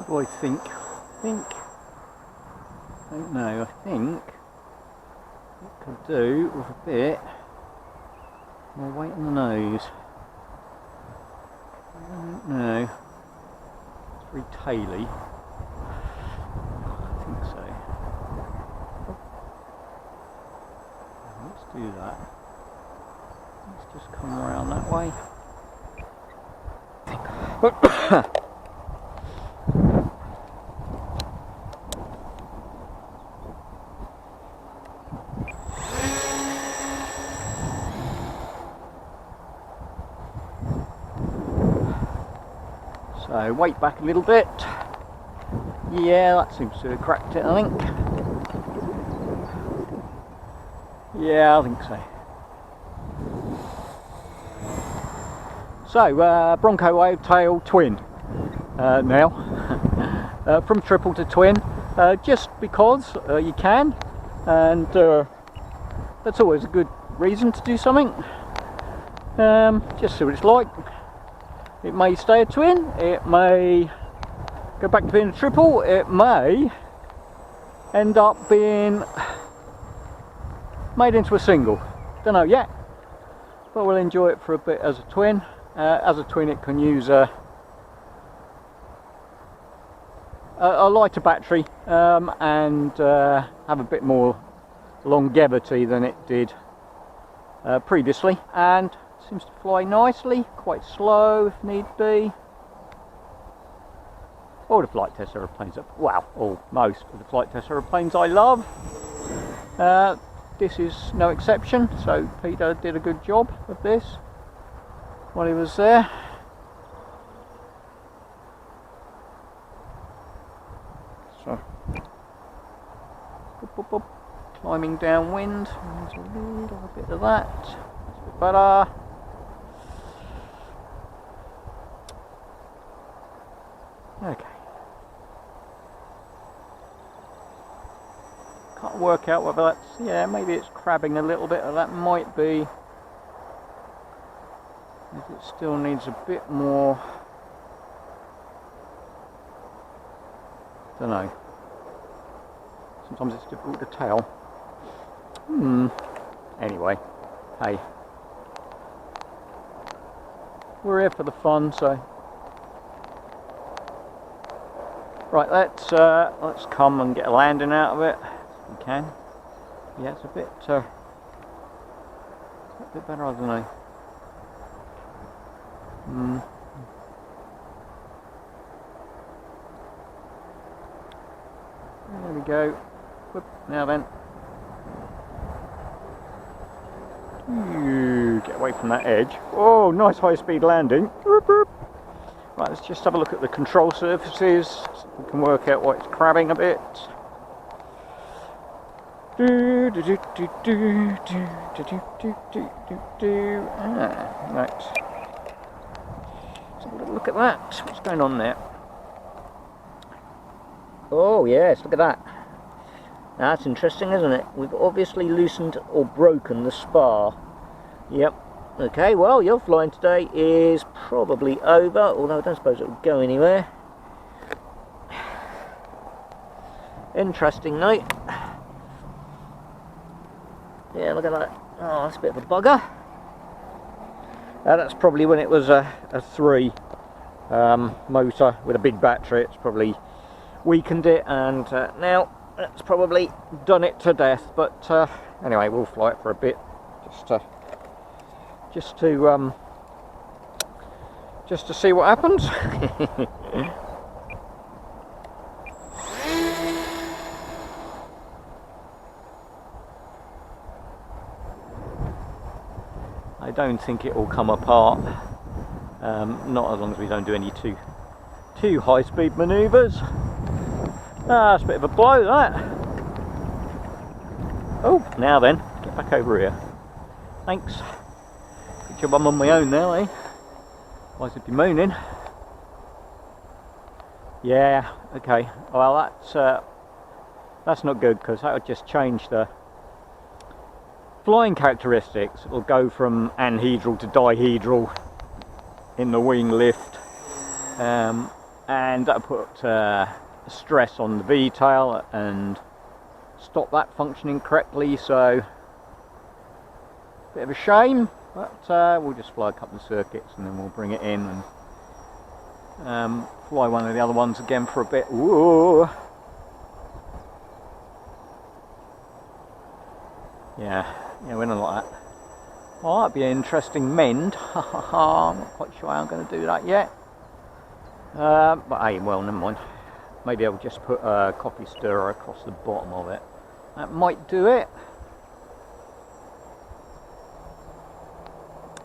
What do I think? I don't know, I think it could do with a bit more weight on the nose. I don't know. It's very taily. I think so. Let's do that. Let's just come around that way. So weight back a little bit. Yeah, that seems to have cracked it, I think. Yeah, I think so. So, Bronco Tail Twin now. From triple to twin, just because you can, and that's always a good reason to do something. Just see what it's like. It may stay a twin, it may go back to being a triple, it may end up being made into a single. Don't know yet, but we'll enjoy it for a bit as a twin. As a twin, it can use a lighter battery and have a bit more longevity than it did previously, and seems to fly nicely, quite slow if need be. All the flight test aeroplanes, well, most of the flight test aeroplanes I love. This is no exception, so Peter did a good job of this while he was there. So, climbing downwind, there's a bit of that, it's a bit better. Okay. Can't work out whether that's, yeah, maybe it's crabbing a little bit, or that might be, if it still needs a bit more, don't know. Sometimes it's difficult to tell. Anyway, hey, we're here for the fun, so. Right, let's come and get a landing out of it if we can. Yeah, it's a bit better, I don't know. There we go. Whoop, now then. Get away from that edge. Oh, nice high-speed landing. Right, let's just have a look at the control surfaces so we can work out why it's crabbing a bit. Right. Let's have a little look at that. What's going on there? Oh yes, look at that. Now, that's interesting, isn't it? We've obviously loosened or broken the spar. Yep. Okay, well, your flying today is probably over, although I don't suppose it will go anywhere. Interesting night. Yeah, look at that. Oh, that's a bit of a bugger. That's probably when it was a 3 motor with a big battery. It's probably weakened it, and now it's probably done it to death. But anyway, we'll fly it for a bit, just to see what happens. I don't think it will come apart, not as long as we don't do any too high speed manoeuvres. That's a bit of a blow, that. Oh, now then, get back over here. Thanks. Good job I'm on my own now, eh? Why is it moaning? Yeah, okay. Well, that's not good, because that would just change the flying characteristics. It will go from anhedral to dihedral in the wing lift. and that put stress on the V-tail and stop that functioning correctly, so bit of a shame, but we'll just fly a couple of circuits and then we'll bring it in and fly one of the other ones again for a bit. Ooh. Yeah, we're not like that. Well, that'd be an interesting mend. I'm not quite sure how I'm going to do that yet. But hey, well, never mind. Maybe I'll just put a coffee stirrer across the bottom of it. That might do it.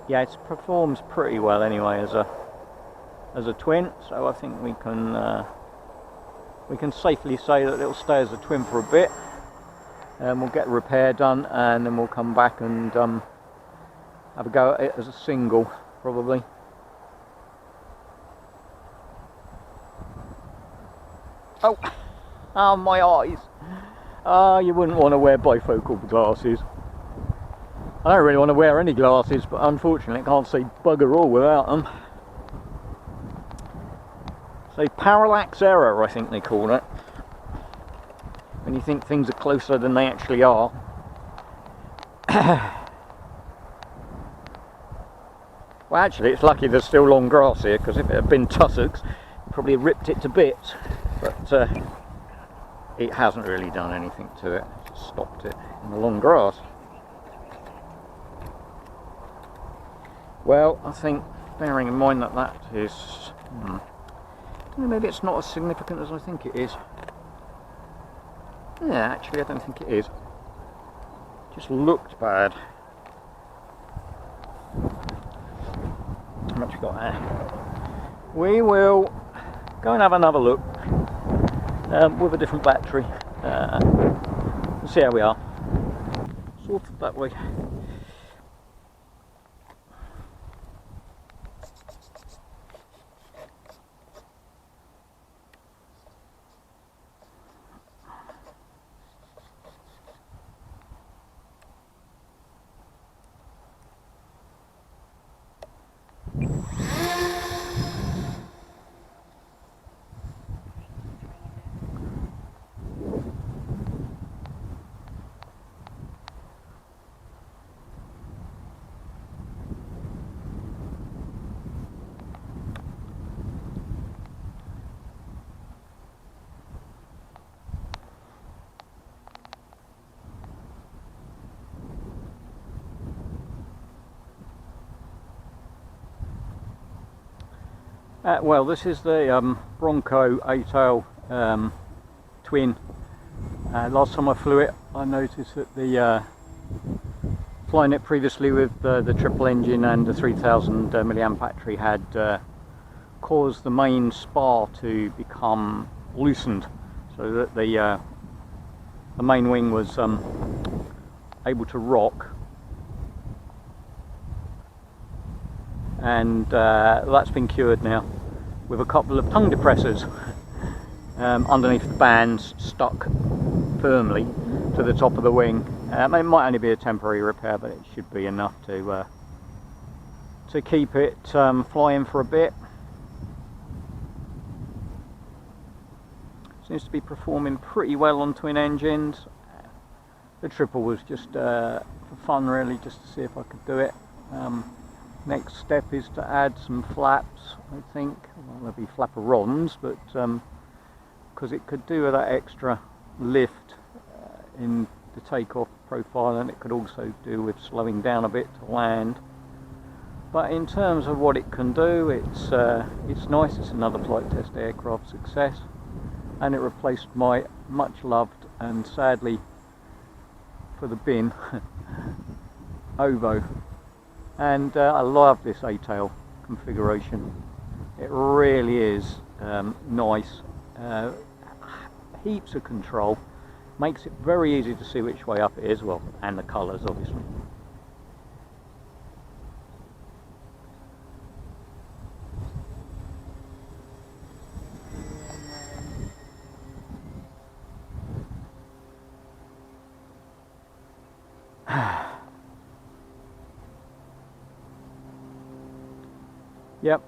Yeah, it performs pretty well anyway as a twin, so I think we can safely say that it'll stay as a twin for a bit. And we'll get the repair done, and then we'll come back and have a go at it as a single, probably. Oh, my eyes. You wouldn't want to wear bifocal glasses. I don't really want to wear any glasses, but unfortunately I can't see bugger all without them. So parallax error, I think they call it. When you think things are closer than they actually are. Well, actually it's lucky there's still long grass here, because if it had been tussocks, it probably ripped it to bits. But it hasn't really done anything to it, it just stopped it in the long grass. Well, I think, bearing in mind that that is, I don't know, maybe it's not as significant as I think it is. Yeah, actually I don't think it is. Just looked bad. How much we got there? We will go and have another look with a different battery. We'll see how we are. Sort of that way. Well, this is the Bronco A-tail twin. Last time I flew it, I noticed that the flying it previously with the triple engine and the 3000 milliamp battery had caused the main spar to become loosened, so that the main wing was able to rock. And that's been cured now with a couple of tongue depressors underneath the bands stuck firmly to the top of the wing. It might only be a temporary repair, but it should be enough to keep it flying for a bit. Seems to be performing pretty well on twin engines. The triple was just for fun, really, just to see if I could do it. Next step is to add some flaps, I think. Well, there'll be flaperons, but because it could do with that extra lift in the takeoff profile, and it could also do with slowing down a bit to land. But in terms of what it can do, it's nice. It's another flight test aircraft success, and it replaced my much loved and sadly for the bin Ovo. And I love this A-tail configuration. It really is nice. Heaps of control. Makes it very easy to see which way up it is, well, and the colours obviously. Yep,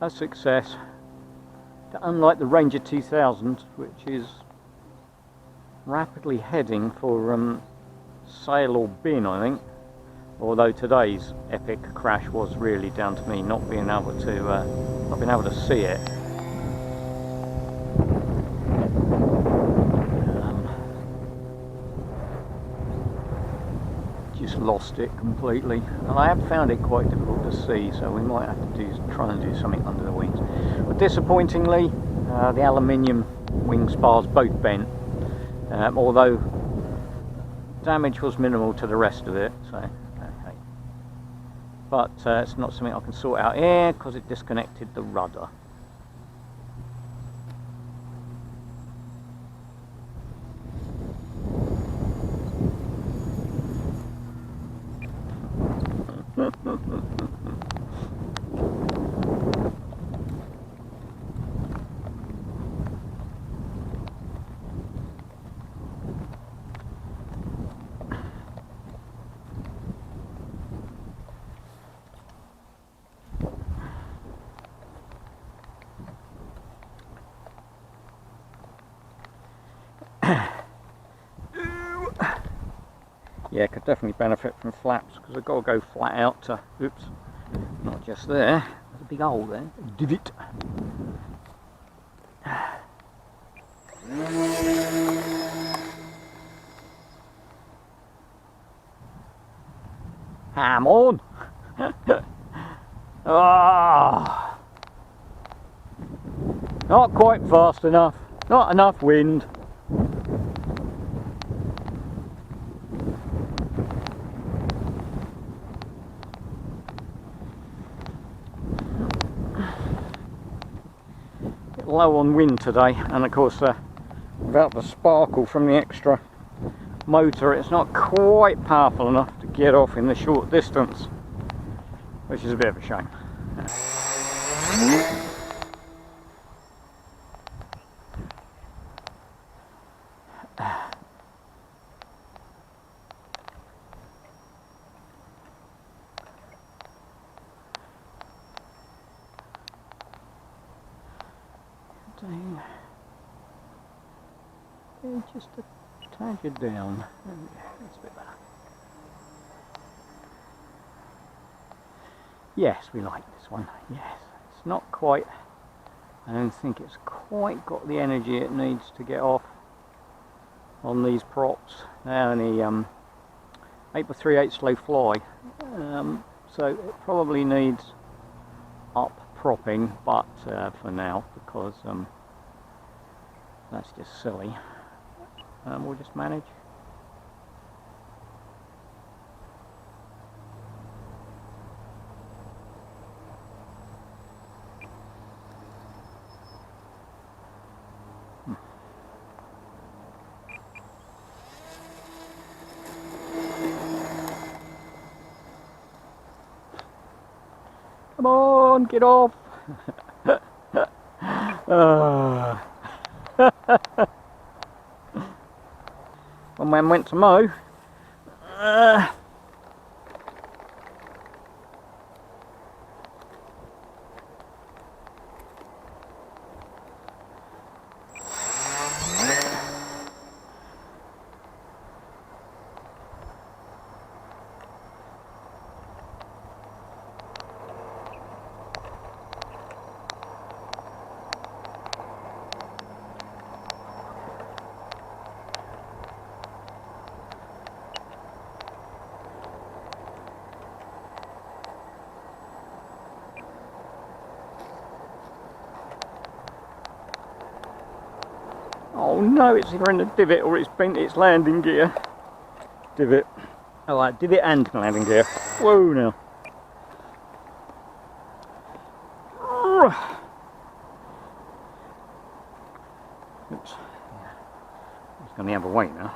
a success. unlike the Ranger 2000, which is rapidly heading for sale or bin, I think. Although today's epic crash was really down to me not being able to see it. Just lost it completely, and I have found it quite difficult to see, so we might have to try and do something under the wings. But disappointingly, the aluminium wing spars both bent, although damage was minimal to the rest of it. So okay, but it's not something I can sort out here because it disconnected the rudder. Yeah, could definitely benefit from flaps because I've got to go flat out to, oops, not just there, there's a big hole there, a divot. Ham on! Ah, not quite fast enough, not enough wind. Low on wind today, and of course without the sparkle from the extra motor, it's not quite powerful enough to get off in the short distance, which is a bit of a shame. Just a tad you down. That's a bit better. Yes, we like this one. Yes, it's not quite. I don't think it's quite got the energy it needs to get off on these props. They're only 8x3/8 slow fly, so it probably needs up propping. But for now, because that's just silly. We'll just manage. Come on, get off! One man went to mow. Oh no, it's either in the divot or it's bent its landing gear. Divot. Oh, right, divot and landing gear. Whoa now. Oops. It's going the other way now.